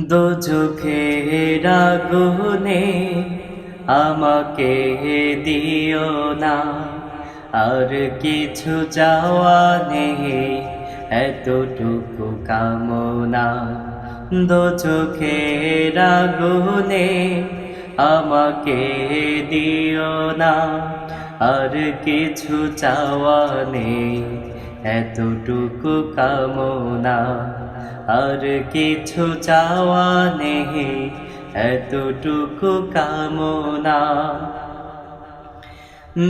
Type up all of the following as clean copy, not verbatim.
দোজখের আগুনে আমাকে দিও না, আর কিছু চাওয়া নেই, এতটুকু কামনা। দোজখের আগুনে আমাকে দিও না, আর কিছু চাওয়া নেই, এতটুকু কামনা। আর কিছু চাওয়া নেই, এতটুকু কামনা।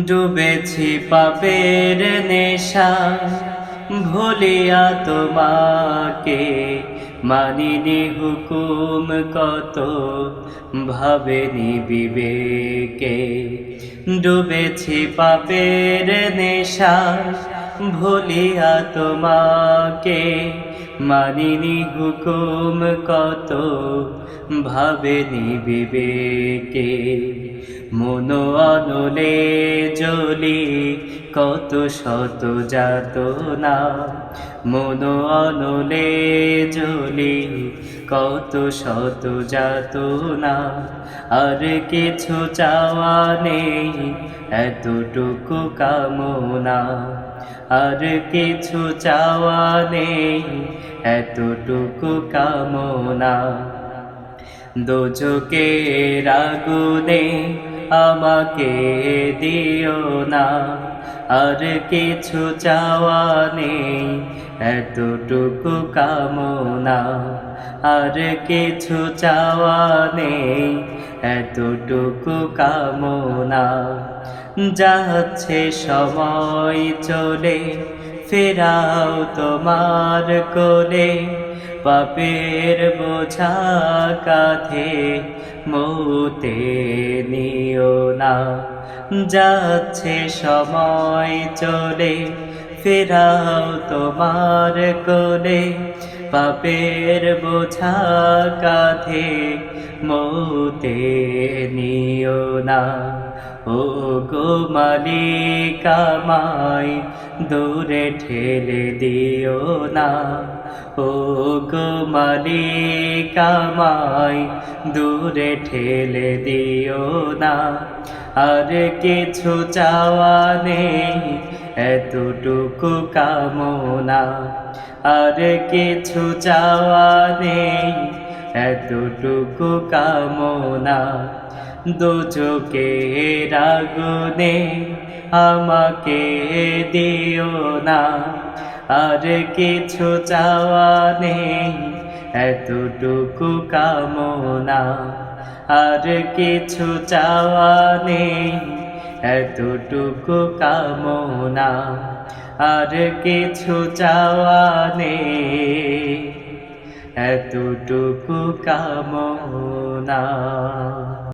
ডুবেছি পাপের নেশা, ভুলিয়া তোমাকে, মানিনি হুকুম কত, ভাবেনি বিবেকে। ডুবেছি পাপের নেশা, ভুলিয়া তোমাকে, মানিনি হুকুম কত, ভাবেনি বিবেকে। মন অনলে জ্বলি কত শত যাতনা, মন অনলে জ্বলি কত শত যাতনা। আর কিছু চাওয়া নেই, এতটুকু কামনা। আর কিছু চাওয়া নেই, এতটুকু কামনা। দোজখের আগুনে আমাকে দিও না, আর কিছু চাওয়া নেই, এতটুকু কামনা। আর কিছু চাওয়া নেই, এতটুকু কামনা। যাচ্ছে সময় চলে, ফেরাও তোমার কোলে, পাপের বোঝা কাঁধে মৌতে নিও না। যাচ্ছে সময় চলে, ফেরাও তোমার কোলে, পাপের বোঝা কাঁধে মৌতে নিও না। ও গো মালিক আমায় দূরে ঠেলে দিও না, ও গো মালিক আমায় দূরে ঠেলে দিও না। আর কিছু চাওয়া নেই, এতটুকু কামনা। আর কিছু চাওয়া নেই, এতটুকু কামনা। দোজখের আগুনে আমাকে দিও না, আর কিছু চাওয়া নেই, এতটুকু কামনা। আর কিছু চাওয়া নেই, এতটুকু কামনা। আর কিছু চাওয়া নেই, এতটুকু কামনা।